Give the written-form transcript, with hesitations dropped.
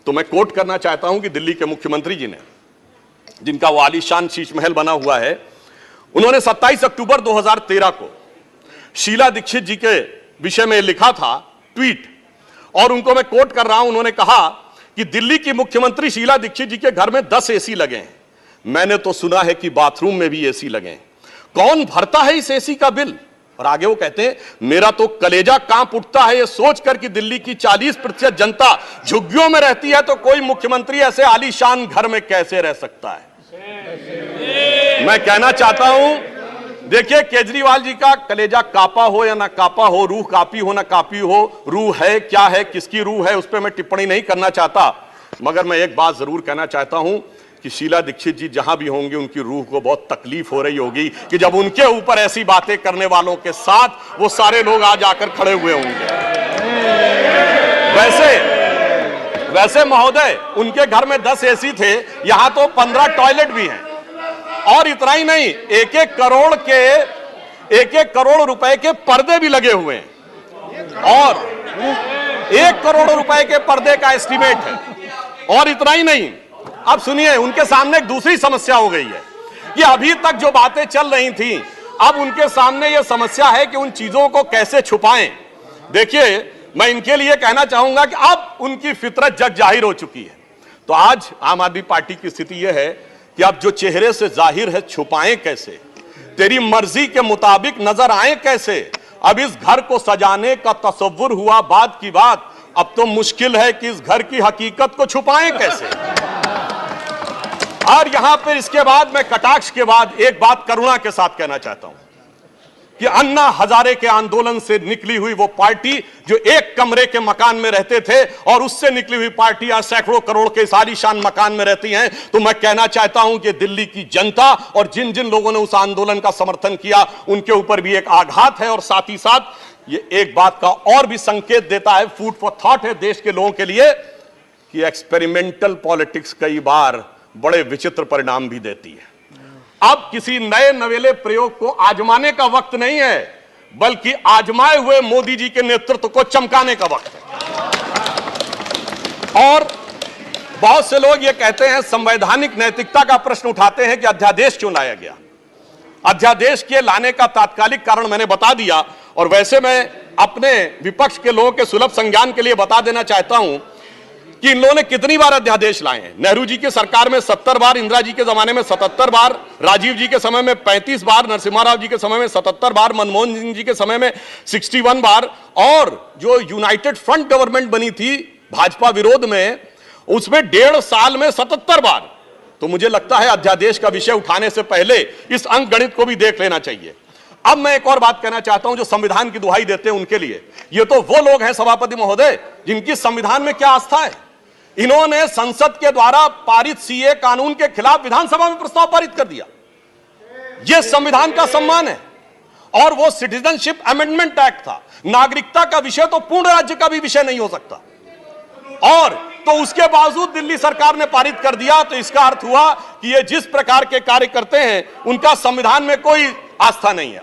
तो मैं कोट करना चाहता हूं कि दिल्ली के मुख्यमंत्री जी ने, जिनका वो आलीशान शीश महल बना हुआ है, उन्होंने 27 अक्टूबर 2013 को शीला दीक्षित जी के विषय में लिखा था ट्वीट, और उनको मैं कोट कर रहा हूं। उन्होंने कहा कि दिल्ली की मुख्यमंत्री शीला दीक्षित जी के घर में 10 एसी लगे हैं, मैंने तो सुना है कि बाथरूम में भी एसी लगे हैं, कौन भरता है इस एसी का बिल? और आगे वो कहते हैं, मेरा तो कलेजा कांप उठता है ये सोचकर कि दिल्ली की 40% जनता झुग्गियों में रहती है, तो कोई मुख्यमंत्री ऐसे आलीशान घर में कैसे रह सकता है? मैं कहना चाहता हूं, देखिए केजरीवाल जी का कलेजा कापा हो या ना कापा हो, रूह कापी हो ना कापी हो, रूह है क्या है, किसकी रूह है, उस पर मैं टिप्पणी नहीं करना चाहता, मगर मैं एक बात जरूर कहना चाहता हूं कि शीला दीक्षित जी जहां भी होंगे उनकी रूह को बहुत तकलीफ हो रही होगी कि जब उनके ऊपर ऐसी बातें करने वालों के साथ वो सारे लोग आज आकर खड़े हुए होंगे। वैसे महोदय, उनके घर में 10 एसी थे, यहां तो 15 टॉयलेट भी हैं, और इतना ही नहीं, एक एक करोड़ रुपए के पर्दे भी लगे हुए हैं, और 1 करोड़ रुपए के पर्दे का एस्टीमेट है। और इतना ही नहीं, अब सुनिए, उनके सामने एक दूसरी समस्या हो गई है कि अभी तक जो बातें चल रही थी, अब उनके सामने यह समस्या है कि उन चीजों को कैसे छुपाएं। देखिए, मैं इनके लिए कहना चाहूंगा कि अब उनकी फितरत जग जाहिर हो चुकी है। तो आज आम आदमी पार्टी की स्थिति यह है कि अब जो चेहरे से जाहिर है छुपाएं कैसे, तेरी मर्जी के मुताबिक नजर आए कैसे। अब इस घर को सजाने का तसव्वुर हुआ बात की बात, अब तो मुश्किल है कि इस घर की हकीकत को छुपाएं कैसे। और यहां पर इसके बाद मैं कटाक्ष के बाद एक बात करुणा के साथ कहना चाहता हूं कि अन्ना हजारे के आंदोलन से निकली हुई वो पार्टी जो एक कमरे के मकान में रहते थे, और उससे निकली हुई पार्टी आज सैकड़ों करोड़ के इस आलीशान मकान में रहती हैं, तो मैं कहना चाहता हूं कि दिल्ली की जनता और जिन जिन लोगों ने उस आंदोलन का समर्थन किया उनके ऊपर भी एक आघात है। और साथ ही साथ ये एक बात का और भी संकेत देता है, फूड फॉर थॉट है देश के लोगों के लिए, कि एक्सपेरिमेंटल पॉलिटिक्स कई बार बड़े विचित्र परिणाम भी देती है। अब किसी नए नवेले प्रयोग को आजमाने का वक्त नहीं है, बल्कि आजमाए हुए मोदी जी के नेतृत्व को चमकाने का वक्त है। और बहुत से लोग ये कहते हैं, संवैधानिक नैतिकता का प्रश्न उठाते हैं कि अध्यादेश क्यों लाया गया। अध्यादेश के लाने का तात्कालिक कारण मैंने बता दिया, और वैसे मैं अपने विपक्ष के लोगों के सुलभ संज्ञान के लिए बता देना चाहता हूं कि इन लोगों ने कितनी बार अध्यादेश लाए हैं। नेहरू जी की सरकार में 70 बार, इंदिरा जी के जमाने में 77 बार, राजीव जी के समय में 35 बार, नरसिम्हा राव जी के समय में 77 बार, मनमोहन सिंह जी के समय में 61 बार, और जो यूनाइटेड फ्रंट गवर्नमेंट बनी थी भाजपा विरोध में, उसमें 1.5 साल में 77 बार। तो मुझे लगता है अध्यादेश का विषय उठाने से पहले इस अंक गणित को भी देख लेना चाहिए। अब मैं एक और बात कहना चाहता हूं, जो संविधान की दुहाई देते हैं उनके लिए, ये तो वो लोग हैं सभापति महोदय जिनकी संविधान में क्या आस्था है। इन्होंने संसद के द्वारा पारित सीए कानून के खिलाफ विधानसभा में प्रस्ताव पारित कर दिया। यह संविधान का सम्मान है। और वो सिटीजनशिप अमेंडमेंट एक्ट था, नागरिकता का विषय तो पूर्ण राज्य का भी विषय नहीं हो सकता, और तो उसके बावजूद दिल्ली सरकार ने पारित कर दिया। तो इसका अर्थ हुआ कि ये जिस प्रकार के कार्य करते हैं उनका संविधान में कोई आस्था नहीं है।